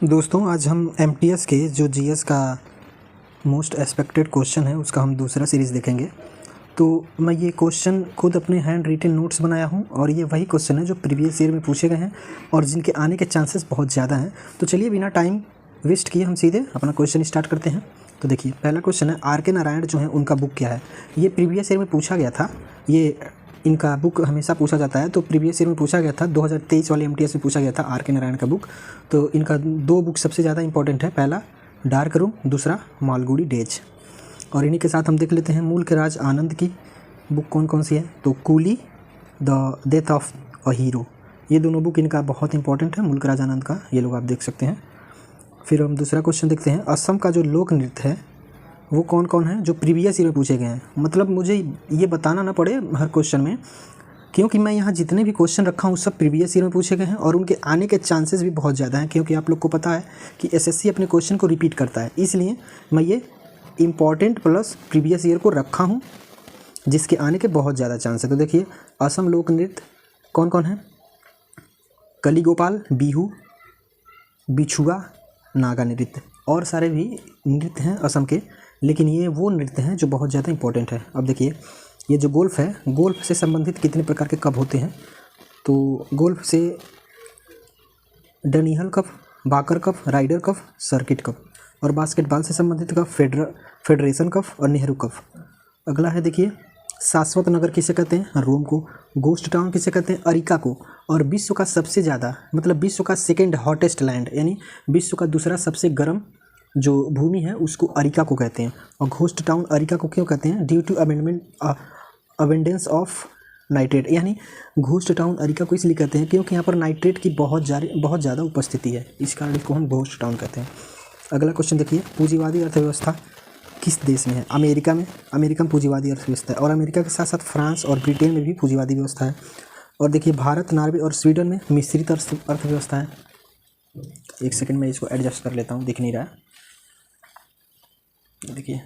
दोस्तों आज हम एमटीएस के जो जीएस का मोस्ट एक्सपेक्टेड क्वेश्चन है उसका हम दूसरा सीरीज़ देखेंगे। तो मैं ये क्वेश्चन खुद अपने हैंड रिटन नोट्स बनाया हूँ और ये वही क्वेश्चन है जो प्रीवियस ईयर में पूछे गए हैं और जिनके आने के चांसेस बहुत ज़्यादा हैं। तो चलिए बिना टाइम वेस्ट किए हम सीधे अपना क्वेश्चन स्टार्ट करते हैं। तो देखिए पहला क्वेश्चन है आर के नारायण जो है उनका बुक क्या है। ये प्रीवियस ईयर में पूछा गया था, ये इनका बुक हमेशा पूछा जाता है। तो प्रीवियस ईयर में पूछा गया था 2023 वाले एमटीएस में पूछा गया था आर के नारायण का बुक। तो इनका दो बुक सबसे ज़्यादा इंपॉर्टेंट है, पहला डार्क रूम, दूसरा मालगुडी डेज। और इन्हीं के साथ हम देख लेते हैं मूल के राज आनंद की बुक कौन कौन सी है। तो coolie, the death of a hero, ये दोनों बुक इनका बहुत इंपॉर्टेंट है मूल के राज आनंद का, ये लोग आप देख सकते हैं। फिर हम दूसरा क्वेश्चन देखते हैं असम का जो लोक नृत्य है वो कौन कौन है जो प्रीवियस ईयर में पूछे गए हैं। मतलब मुझे ये बताना ना पड़े हर क्वेश्चन में, क्योंकि मैं यहाँ जितने भी क्वेश्चन रखा हूँ सब प्रीवियस ईयर में पूछे गए हैं और उनके आने के चांसेस भी बहुत ज़्यादा हैं, क्योंकि आप लोग को पता है कि एसएससी अपने क्वेश्चन को रिपीट करता है। इसलिए मैं ये इम्पॉर्टेंट प्लस प्रीवियस ईयर को रखा हूँ जिसके आने के बहुत ज़्यादा चांस है। तो देखिए असम लोक नृत्य कौन कौन है, कली गोपाल, बिहू, बिछुआ, नागा नृत्य, और सारे भी नृत्य हैं असम के, लेकिन ये वो नृत्य हैं जो बहुत ज़्यादा इंपॉर्टेंट है। अब देखिए ये जो गोल्फ है, गोल्फ से संबंधित कितने प्रकार के कप होते हैं। तो गोल्फ से Dunhill cup, Baker cup, Ryder cup, circuit cup, और बास्केटबॉल से संबंधित कप फेडरेशन कप और नेहरू कप। अगला है देखिए शाश्वत नगर किसे कहते हैं, रोम को। गोस्ट टाउन किसे कहते हैं, अरिका को। और विश्व का सबसे ज़्यादा मतलब विश्व का सेकेंड हॉटेस्ट लैंड यानी विश्व का दूसरा सबसे गर्म जो भूमि है उसको अरिका को कहते हैं। और घोस्ट टाउन अरिका को क्यों कहते हैं, due to abundance of nitrate, यानी घोस्ट टाउन अरिका को इसलिए कहते हैं क्योंकि यहाँ पर नाइट्रेट की बहुत ज़्यादा उपस्थिति है, इस कारण इसको हम घोस्ट टाउन कहते हैं। अगला क्वेश्चन देखिए पूंजीवादी अर्थव्यवस्था किस देश में है, अमेरिका में। अमेरिका में पूंजीवादी अर्थव्यवस्था है और अमेरिका के साथ साथ फ्रांस और ब्रिटेन में भी पूंजीवादी व्यवस्था है। और देखिए भारत, नॉर्वे और स्वीडन में मिश्रित अर्थव्यवस्था है। एक सेकंड में इसको एडजस्ट कर लेता हूँ, दिख नहीं रहा है। देखिए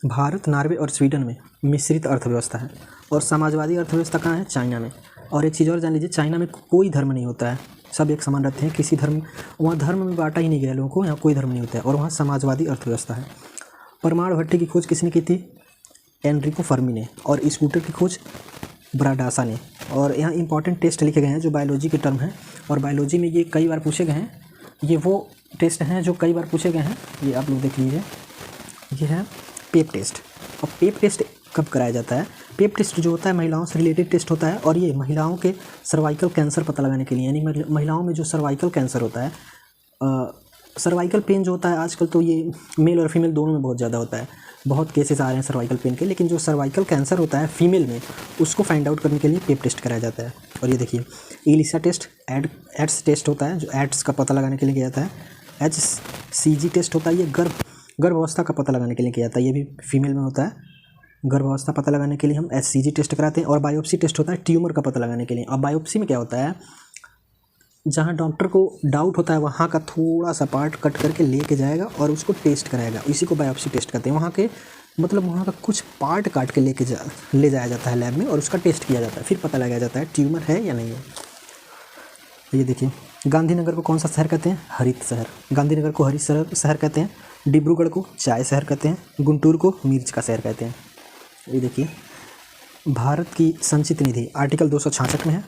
भारत, नॉर्वे और स्वीडन में मिश्रित अर्थव्यवस्था है। और समाजवादी अर्थव्यवस्था कहाँ है, चाइना में। और एक चीज़ और जान लीजिए, चाइना में कोई धर्म नहीं होता है, सब एक समान रहते हैं, किसी धर्म वहाँ धर्म में बांटा ही नहीं गया लोगों को, यहाँ कोई धर्म नहीं होता है और वहाँ समाजवादी अर्थव्यवस्था है। परमाणु भट्टी की खोज किसने की थी, एनरिको फर्मी ने। और स्कूटर की खोज ब्राडासा ने। और यहाँ इंपॉर्टेंट टेस्ट लिखे गए हैं जो बायोलॉजी के टर्म हैं और बायोलॉजी में ये कई बार पूछे गए हैं। ये वो टेस्ट हैं जो कई बार पूछे गए हैं, ये आप लोग देख लीजिए। ये है पेप टेस्ट। और पेप टेस्ट कब कराया जाता है, पेप टेस्ट जो होता है महिलाओं से रिलेटेड टेस्ट होता है और ये महिलाओं के सर्वाइकल कैंसर पता लगाने के लिए, यानी महिलाओं में जो सर्वाइकल कैंसर होता है, सर्वाइकल पेन जो होता है आजकल तो ये मेल और फीमेल दोनों में बहुत ज़्यादा होता है, बहुत केसेस आ रहे हैं सर्वाइकल पेन के, लेकिन जो सर्वाइकल कैंसर होता है फीमेल में उसको फाइंड आउट करने के लिए पेप टेस्ट कराया जाता है। और ये देखिए एलिसा टेस्ट, एड्स टेस्ट होता है जो एड्स का पता लगाने के लिए किया जाता है। HCG टेस्ट होता है, ये गर्भावस्था का पता लगाने के लिए किया जाता है, ये भी फीमेल में होता है। गर्भावस्था पता लगाने के लिए हम HCG टेस्ट कराते हैं। और बायोप्सी टेस्ट होता है ट्यूमर का पता लगाने के लिए। अब बायोप्सी में क्या होता है, जहाँ डॉक्टर को डाउट होता है वहाँ का थोड़ा सा पार्ट कट करके लेके जाएगा और उसको टेस्ट कराएगा, इसी को बायोप्सी टेस्ट कहते हैं। वहाँ के मतलब वहाँ का कुछ पार्ट काट के ले जाया जाता है लैब में और उसका टेस्ट किया जाता है, फिर पता लगाया जाता है ट्यूमर है या नहीं है। ये देखिए गांधीनगर को कौन सा शहर कहते हैं, हरित शहर। गांधीनगर को हरित शहर कहते हैं। डिब्रूगढ़ को चाय शहर कहते हैं। गुंटूर को मिर्च का शहर कहते हैं। ये देखिए भारत की संचित निधि आर्टिकल 266 में है।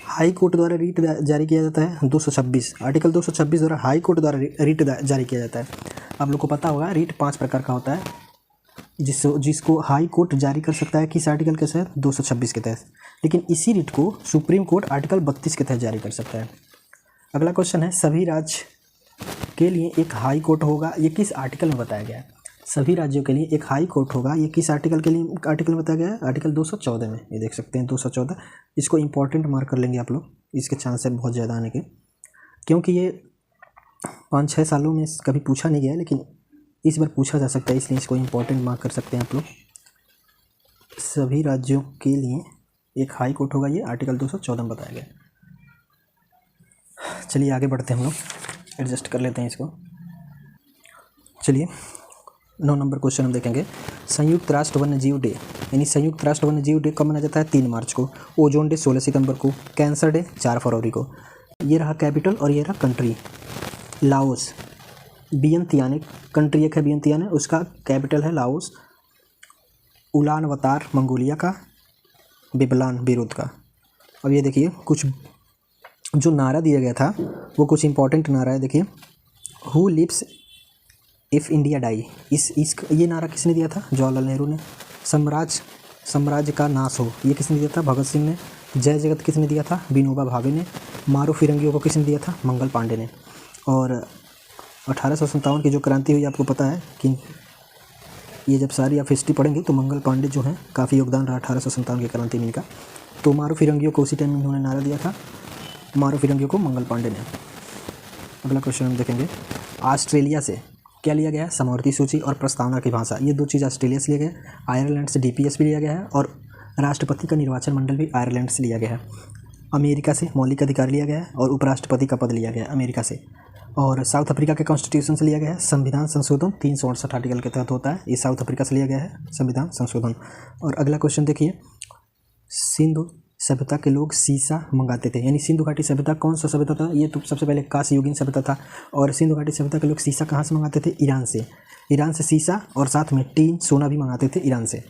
हाई कोर्ट द्वारा रीट जारी किया जाता है 226, आर्टिकल 226 द्वारा हाई कोर्ट द्वारा रीट जारी किया जाता है। आप लोग को पता होगा रीट 5 प्रकार का होता है जिसको हाई कोर्ट जारी कर सकता है किस आर्टिकल के तहत, 226 के तहत, लेकिन इसी रीट को सुप्रीम कोर्ट आर्टिकल 32 के तहत जारी कर सकता है। अगला क्वेश्चन है सभी राज्य के लिए एक हाई कोर्ट होगा, ये किस आर्टिकल में बताया गया है। सभी राज्यों के लिए एक हाई कोर्ट होगा, ये किस आर्टिकल में बताया गया है, आर्टिकल 214 में। ये देख सकते हैं 214, इसको इंपॉर्टेंट मार्क कर लेंगे आप लोग, इसके चांस है बहुत ज़्यादा आने के, क्योंकि ये 5-6 सालों में कभी पूछा नहीं गया है, लेकिन इस बार पूछा जा सकता है, इसलिए इसको इंपॉर्टेंट मार्क कर सकते हैं आप लोग। सभी राज्यों के लिए एक हाई कोर्ट होगा, ये आर्टिकल 214 में बताया गया। चलिए आगे बढ़ते हैं, हम लोग एडजस्ट कर लेते हैं इसको। चलिए 9 नंबर क्वेश्चन हम देखेंगे। संयुक्त राष्ट्र वन्यजीव डे यानी संयुक्त राष्ट्र वन्यजीव डे कब मनाया जाता है, 3 मार्च को। ओजोन डे 16 सितंबर को। कैंसर डे 4 फरवरी को। ये रहा कैपिटल और ये रहा कंट्री। लाओस, वियंतियाने कंट्री एक है, वियंतियाने, उसका कैपिटल है लाओस। उलानबतार मंगोलिया का, बिबलान बेरूत का। अब ये देखिए कुछ जो नारा दिया गया था वो कुछ इंपॉर्टेंट नारा है। देखिए, who lives if India die, ये नारा किसने दिया था? जवाहरलाल नेहरू ने। साम्राज्य का नाश हो, ये किसने दिया था? भगत सिंह ने। जय जगत किसने दिया था? विनोबा भावे ने। मारो फिरंगियों को किसने दिया था? मंगल पांडे ने। और 1857 की जो क्रांति हुई आपको पता है कि ये जब सारी आप हिस्ट्री पढ़ेंगे तो मंगल पांडे जो हैं काफ़ी योगदान रहा 1857 की क्रांति में इनका। तो मारो फिरंगियों को उसी टाइम इन्होंने नारा दिया था, मारो फिरंगियों को मंगल पांडे ने। अगला क्वेश्चन हम देखेंगे, ऑस्ट्रेलिया से क्या लिया गया है? समवर्ती सूची और प्रस्तावना की भाषा, ये दो चीज़ ऑस्ट्रेलिया से लिया गया है। आयरलैंड से DPS भी लिया गया है और राष्ट्रपति का निर्वाचन मंडल भी आयरलैंड से लिया गया है। अमेरिका से मौलिक अधिकार लिया गया है और उपराष्ट्रपति का पद लिया गया है अमेरिका से। और साउथ अफ्रीका के कॉन्स्टिट्यूशन से लिया गया है संविधान संशोधन 368 आर्टिकल के तहत होता है, ये साउथ अफ्रीका से लिया गया है संविधान संशोधन। और अगला क्वेश्चन देखिए, सिंधु सभ्यता के लोग सीसा मंगाते थे, यानी सिंधु घाटी सभ्यता कौन सा सभ्यता था? ये तो सबसे पहले कांस्य युगीन सभ्यता था। और सिंधु घाटी सभ्यता के लोग सीसा कहाँ से मंगाते थे? ईरान से सीसा और साथ में टीन सोना भी मंगाते थे ईरान से।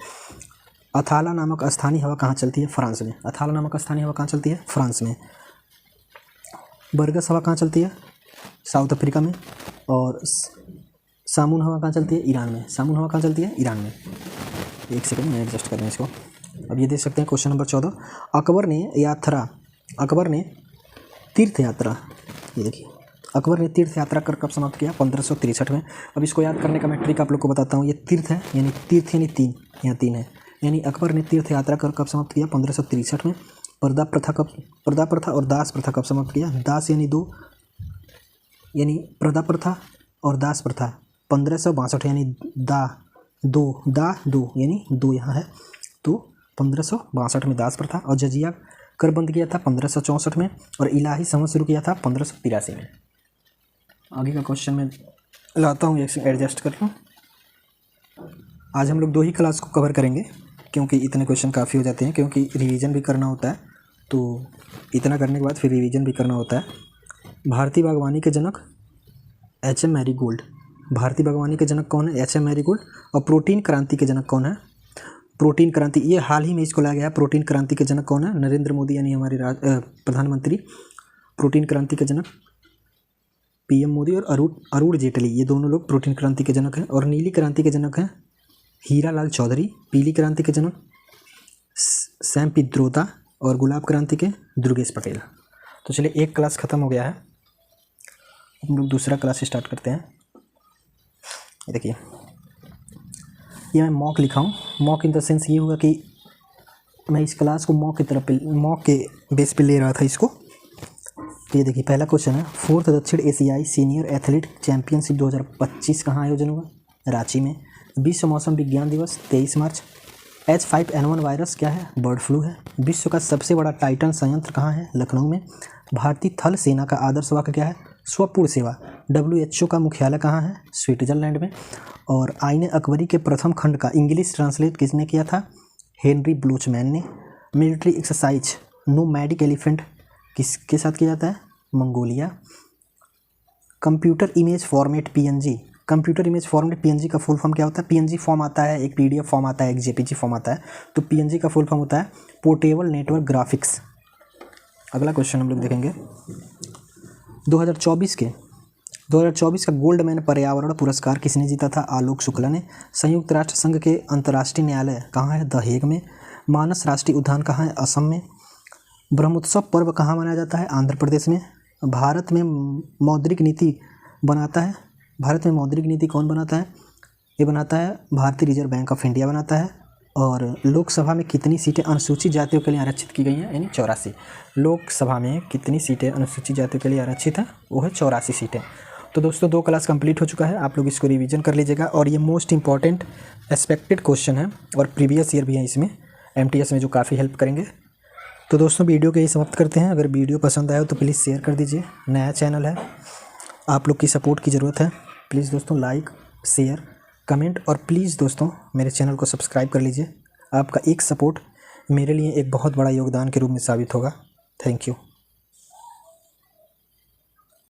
अथाला नामक स्थानीय हवा कहाँ चलती है? फ्रांस में। अथाला नामक स्थानीय हवा कहाँ चलती है? फ्रांस में। बरगस हवा कहाँ चलती है? साउथ अफ्रीका में। और सामून हवा कहाँ चलती है? ईरान में। सामून हवा कहाँ चलती है? ईरान में। एक सेकंड में एडजस्ट कर रहे हैं इसको। अब ये देख सकते हैं क्वेश्चन नंबर 14, अकबर ने तीर्थ यात्रा, ये देखिए अकबर ने तीर्थ यात्रा कर कब समाप्त किया? 1563 में। अब इसको याद करने का मैं ट्रिक आप लोग को बताता हूँ। ये तीर्थ है, यानी तीर्थ यानी तीन, यहाँ तीन है, यानी अकबर ने तीर्थ यात्रा कर कब समाप्त किया? 1563 में। पर्दा प्रथा और दास प्रथा कब समाप्त किया? दास यानी दो, यानी पर्दा प्रथा और दास प्रथा 1562, यानी दो यानी दो यहाँ है, तो 1562 में दास प्रथा। और जजिया कर बंद किया था 1564 में और इलाही समझ शुरू किया था 1583 में। आगे का क्वेश्चन मैं लाता हूँ, एडजस्ट कर लूँ। आज हम लोग 2 ही क्लास को कवर करेंगे क्योंकि इतने क्वेश्चन काफ़ी हो जाते हैं, क्योंकि रिवीजन भी करना होता है, तो इतना करने के बाद फिर रिवीजन भी करना होता है। भारतीय बागवानी के जनक HM मैरीगोल्ड, भारतीय बागवानी के जनक कौन है? HM marigold. और प्रोटीन क्रांति के जनक कौन है? प्रोटीन क्रांति, ये हाल ही में इसको लाया गया है। प्रोटीन क्रांति के जनक कौन है? नरेंद्र मोदी, यानी हमारे प्रधानमंत्री। प्रोटीन क्रांति के जनक PM मोदी और अरुण जेटली, ये दोनों लोग प्रोटीन क्रांति के जनक हैं। और नीली क्रांति के जनक हैं हीरालाल चौधरी। पीली क्रांति के जनक सैम पित्रोदा और गुलाब क्रांति के दुर्गेश पटेल। तो चलिए, एक क्लास ख़त्म हो गया है, हम लोग दूसरा क्लास स्टार्ट करते हैं। देखिए, ये मैं मॉक लिखा हूँ। मॉक इन द सेंस ये होगा कि मैं इस क्लास को मॉक के बेस पे ले रहा था इसको। तो ये देखिए, पहला क्वेश्चन है, 4th दक्षिण एशियाई सीनियर एथलीट चैंपियनशिप 2025 कहाँ आयोजन हुआ? रांची में। विश्व मौसम विज्ञान दिवस 23 मार्च। H5N1 वायरस क्या है? बर्ड फ्लू है। विश्व का सबसे बड़ा टाइटन संयंत्र कहाँ है? लखनऊ में। भारतीय थल सेना का आदर्श वाक्य क्या है? स्वपूर्ण सेवा। WHO का मुख्यालय कहाँ है? स्विट्जरलैंड में। और आईने अकबरी के प्रथम खंड का इंग्लिश ट्रांसलेट किसने किया था? हेनरी ब्लूचमैन ने। मिलिट्री एक्सरसाइज नोमैडिक एलिफेंट किसके साथ किया जाता है? Mongolia. Computer image format PNG, computer image format PNG का फुल फॉर्म क्या होता है? PNG फॉर्म आता है, एक PDF फॉर्म आता है, एक JPG फॉर्म आता है। तो PNG का फुल फॉर्म होता है पोर्टेबल नेटवर्क ग्राफिक्स। अगला क्वेश्चन हम लोग देखेंगे, 2024 का गोल्डमैन पर्यावरण पुरस्कार किसने जीता था? आलोक शुक्ला ने। संयुक्त राष्ट्र संघ के अंतर्राष्ट्रीय न्यायालय कहाँ है? द हेग में। मानस राष्ट्रीय उद्यान कहाँ है? असम में। ब्रह्मोत्सव पर्व कहाँ मनाया जाता है? आंध्र प्रदेश में। भारत में मौद्रिक नीति कौन बनाता है? ये बनाता है भारतीय रिजर्व बैंक ऑफ इंडिया बनाता है। और लोकसभा में कितनी सीटें अनुसूचित जातियों के लिए आरक्षित की गई हैं? यानी 84। लोकसभा में कितनी सीटें अनुसूचित जातियों के लिए आरक्षित हैं? वो है 84 सीटें। तो दोस्तों, 2 क्लास कंप्लीट हो चुका है, आप लोग इसको रिवीजन कर लीजिएगा। और ये मोस्ट इंपॉर्टेंट एक्सपेक्टेड क्वेश्चन है और प्रीवियस ईयर भी है इसमें, MTS में, जो काफ़ी हेल्प करेंगे। तो दोस्तों, वीडियो को यही समाप्त करते हैं। अगर वीडियो पसंद आया हो तो प्लीज़ शेयर कर दीजिए। नया चैनल है, आप लोग की सपोर्ट की ज़रूरत है। प्लीज़ दोस्तों, लाइक, शेयर, कमेंट और प्लीज़ दोस्तों मेरे चैनल को सब्सक्राइब कर लीजिए। आपका एक सपोर्ट मेरे लिए एक बहुत बड़ा योगदान के रूप में साबित होगा। Thank you.